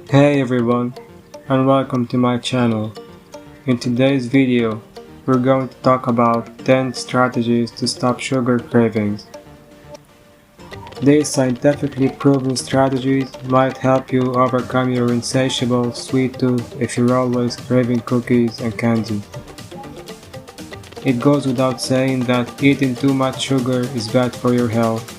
Hey everyone, and welcome to my channel. In today's video, we're going to talk about 10 strategies to stop sugar cravings. These scientifically proven strategies might help you overcome your insatiable sweet tooth if you're always craving cookies and candy. It goes without saying that eating too much sugar is bad for your health.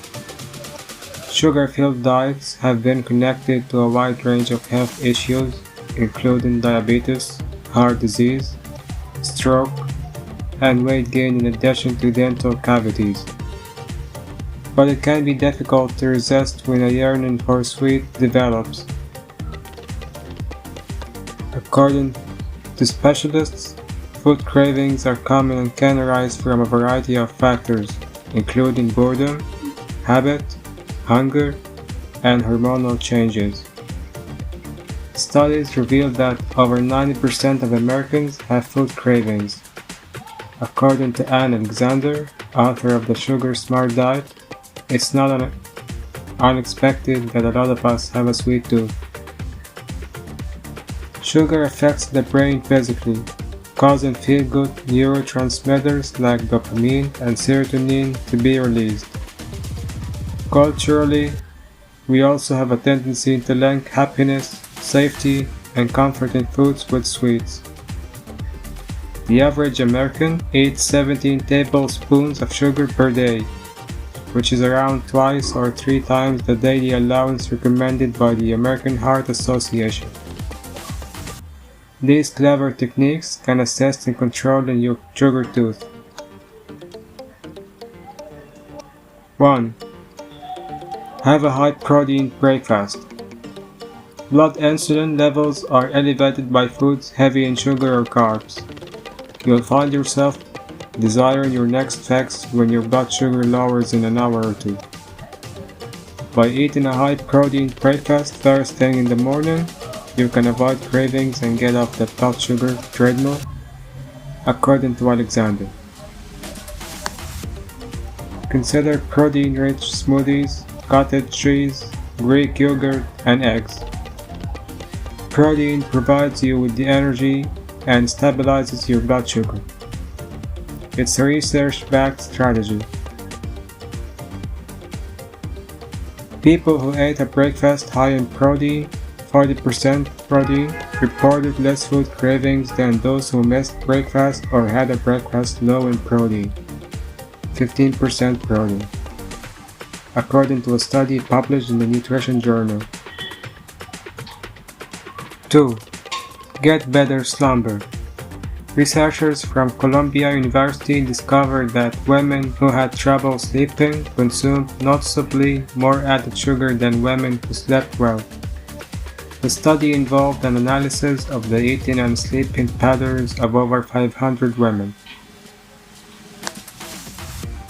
Sugar-filled diets have been connected to a wide range of health issues, including diabetes, heart disease, stroke, and weight gain in addition to dental cavities. But it can be difficult to resist when a yearning for sweet develops. According to specialists, food cravings are common and can arise from a variety of factors, including boredom, habit, hunger, and hormonal changes. Studies reveal that over 90% of Americans have food cravings. According to Ann Alexander, author of the Sugar Smart Diet, it's not unexpected that a lot of us have a sweet tooth. Sugar affects the brain physically, causing feel-good neurotransmitters like dopamine and serotonin to be released. Culturally, we also have a tendency to link happiness, safety, and comfort in foods with sweets. The average American eats 17 tablespoons of sugar per day, which is around twice or 3 times the daily allowance recommended by the American Heart Association. These clever techniques can assist in controlling your sugar tooth. 1. Have a high-protein breakfast. Blood insulin levels are elevated by foods heavy in sugar or carbs. You'll find yourself desiring your next fix when your blood sugar lowers in an hour or two. By eating a high-protein breakfast first thing in the morning, you can avoid cravings and get off the blood sugar treadmill, according to Alexander. Consider protein-rich smoothies, cottage cheese, Greek yogurt, and eggs. Protein provides you with the energy and stabilizes your blood sugar. It's a research-backed strategy. People who ate a breakfast high in protein, 40% protein, reported less food cravings than those who missed breakfast or had a breakfast low in protein, 15% protein, according to a study published in the Nutrition Journal. 2. Get better slumber. Researchers from Columbia University discovered that women who had trouble sleeping consumed noticeably more added sugar than women who slept well. The study involved an analysis of the eating and sleeping patterns of over 500 women.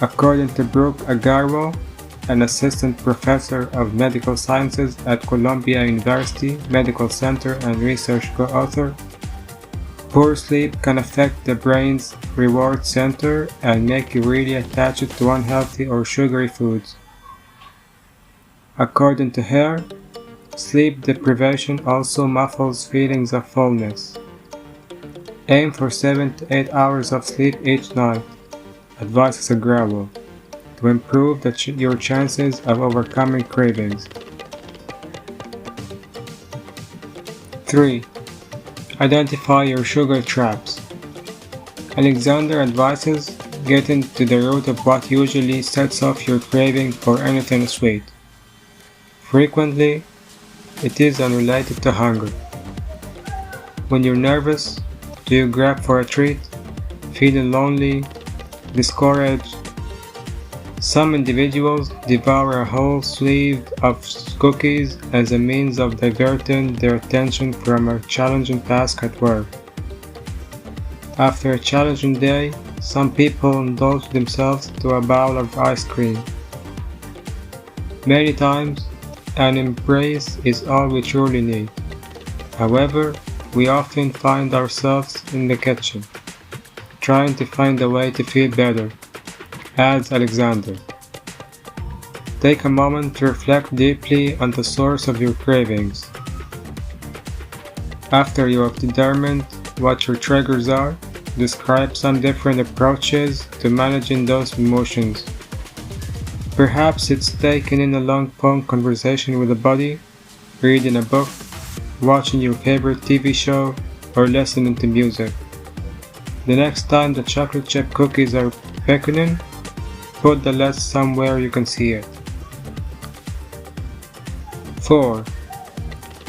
According to Brooke Agarwal, an assistant professor of medical sciences at Columbia University Medical Center and research co-author, poor sleep can affect the brain's reward center and make you really attached to unhealthy or sugary foods. According to her, sleep deprivation also muffles feelings of fullness. Aim for 7 to 8 hours of sleep each night, advises Agarwal, to improve your chances of overcoming cravings. 3. Identify your sugar traps. Alexander advises getting to the root of what usually sets off your craving for anything sweet. Frequently, it is unrelated to hunger. When you're nervous, do you grab for a treat? Feeling lonely? Discouraged? Some individuals devour a whole sleeve of cookies as a means of diverting their attention from a challenging task at work. After a challenging day, some people indulge themselves to a bowl of ice cream. Many times, an embrace is all we truly need. However, we often find ourselves in the kitchen, trying to find a way to feel better, adds Alexander. Take a moment to reflect deeply on the source of your cravings. After you have determined what your triggers are, describe some different approaches to managing those emotions. Perhaps it's taking in a long phone conversation with a buddy, reading a book, watching your favorite TV show, or listening to music. The next time the chocolate chip cookies are beckoning, put the list somewhere you can see it. 4.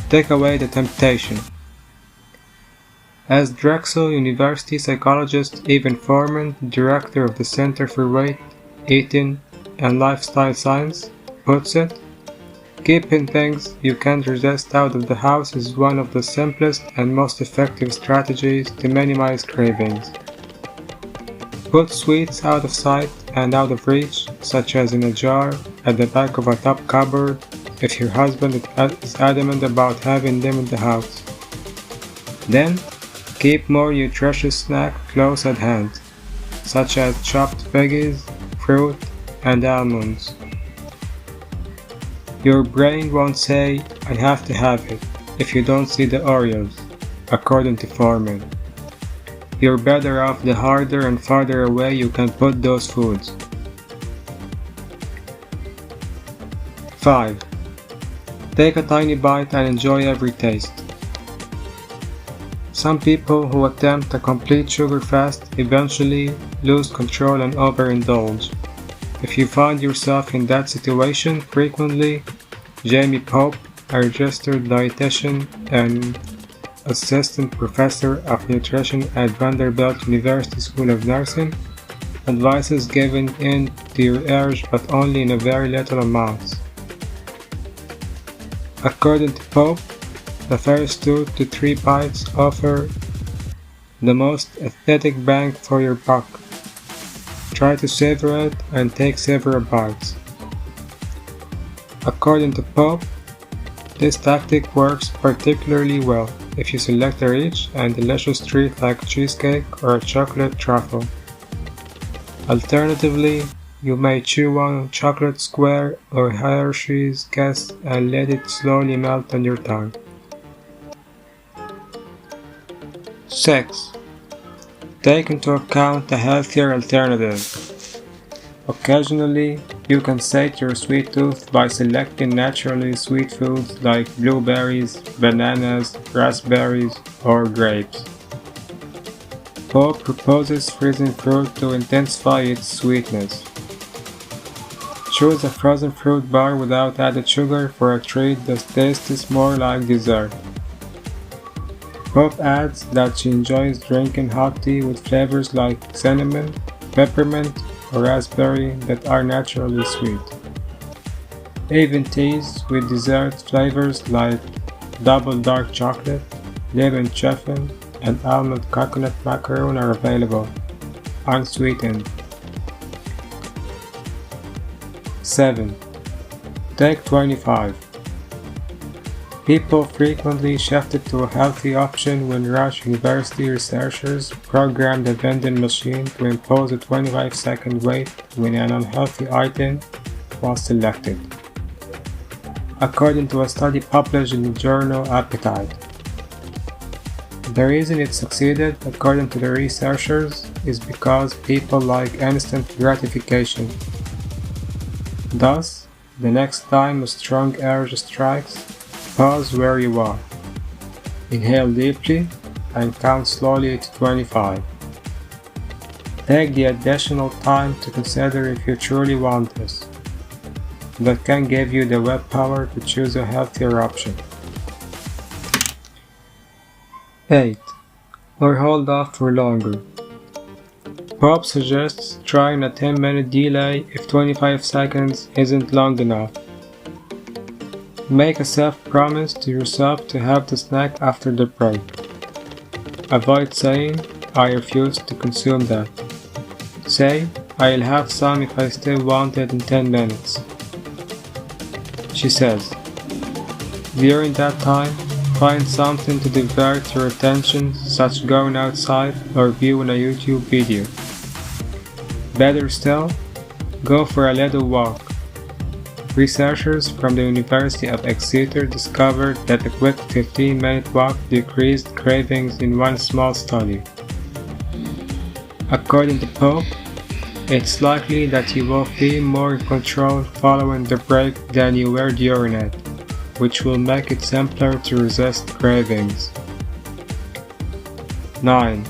Take away the temptation. As Drexel University psychologist Evan Foreman, director of the Center for Weight, Eating, and Lifestyle Science, puts it, keeping things you can't resist out of the house is one of the simplest and most effective strategies to minimize cravings. Put sweets out of sight and out of reach, such as in a jar at the back of a top cupboard if your husband is adamant about having them in the house. Then, keep more nutritious snacks close at hand, such as chopped veggies, fruit, and almonds. Your brain won't say, "I have to have it," if you don't see the Oreos, according to Foreman. You're better off the harder and farther away you can put those foods. 5. Take a tiny bite and enjoy every taste. Some people who attempt a complete sugar fast eventually lose control and overindulge. If you find yourself in that situation frequently, Jamie Pope, a registered dietitian and assistant professor of nutrition at Vanderbilt University School of Nursing, advises giving in to your urge but only in a very little amounts. According to Pope, the first 2 to 3 bites offer the most aesthetic bang for your buck. Try to savor it and take several bites. According to Pope, this tactic works particularly well if you select a rich and delicious treat like cheesecake or a chocolate truffle. Alternatively, you may chew on a chocolate square or Hershey's Kiss and let it slowly melt on your tongue. 6. Take into account a healthier alternative. Occasionally, you can sate your sweet tooth by selecting naturally sweet foods like blueberries, bananas, raspberries, or grapes. Pope proposes freezing fruit to intensify its sweetness. Choose a frozen fruit bar without added sugar for a treat that tastes more like dessert. Pope adds that she enjoys drinking hot tea with flavors like cinnamon, peppermint, or raspberry that are naturally sweet. Even teas with dessert flavors like double dark chocolate, lemon chiffon, and almond coconut macaron are available, unsweetened. 7. Take 25. People frequently shifted to a healthy option when Rush University researchers programmed a vending machine to impose a 25-second wait when an unhealthy item was selected, according to a study published in the journal Appetite. The reason it succeeded, according to the researchers, is because people like instant gratification. Thus, the next time a strong urge strikes, pause where you are, inhale deeply, and count slowly to 25. Take the additional time to consider if you truly want this. That can give you the willpower to choose a healthier option. 8. Or hold off for longer. Pope suggests trying a 10-minute delay if 25 seconds isn't long enough. Make a self-promise to yourself to have the snack after the break. Avoid saying, "I refuse to consume that." Say, "I'll have some if I still want it in 10 minutes." She says, during that time, find something to divert your attention, such as going outside or viewing a YouTube video. Better still, go for a little walk. Researchers from the University of Exeter discovered that a quick 15-minute walk decreased cravings in one small study. According to Pope, it's likely that you will feel more in control following the break than you were during it, which will make it simpler to resist cravings. 9.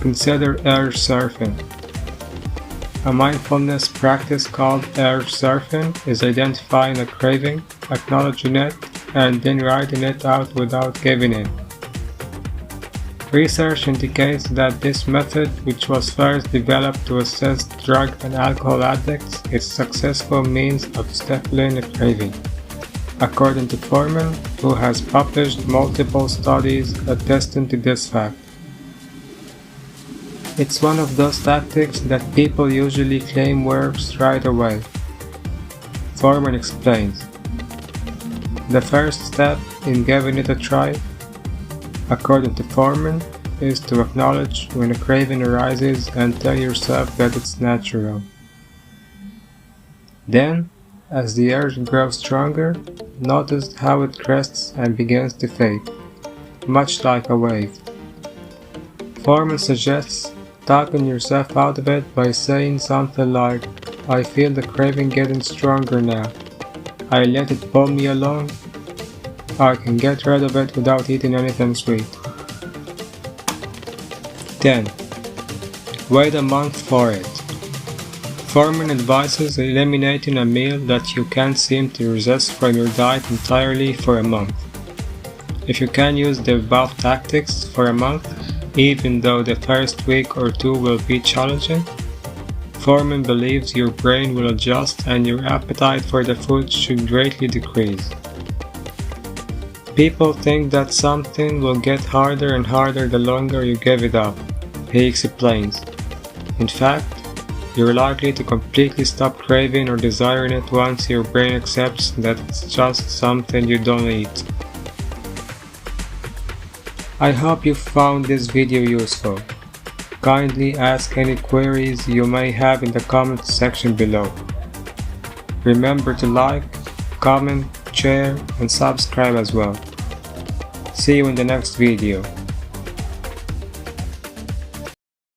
Consider urge surfing. A mindfulness practice called urge surfing is identifying a craving, acknowledging it, and then writing it out without giving in. Research indicates that this method, which was first developed to assist drug and alcohol addicts, is a successful means of stifling a craving, according to Foreman, who has published multiple studies attesting to this fact. It's one of those tactics that people usually claim works right away. Foreman explains, the first step in giving it a try, according to Foreman, is to acknowledge when a craving arises and tell yourself that it's natural. Then, as the urge grows stronger, notice how it crests and begins to fade, much like a wave. Foreman suggests talking yourself out of it by saying something like, I feel the craving getting stronger now. I let it pull me along. I can get rid of it without eating anything sweet. 10. Wait a month for it. Foreman advises eliminating a meal that you can't seem to resist from your diet entirely for a month. If you can use the above tactics for a month, even though the first week or two will be challenging, Foreman believes your brain will adjust and your appetite for the food should greatly decrease. People think that something will get harder and harder the longer you give it up, he explains. In fact, you're likely to completely stop craving or desiring it once your brain accepts that it's just something you don't eat. I hope you found this video useful. Kindly ask any queries you may have in the comment section below. Remember to like, comment, share, and subscribe as well. See you in the next video.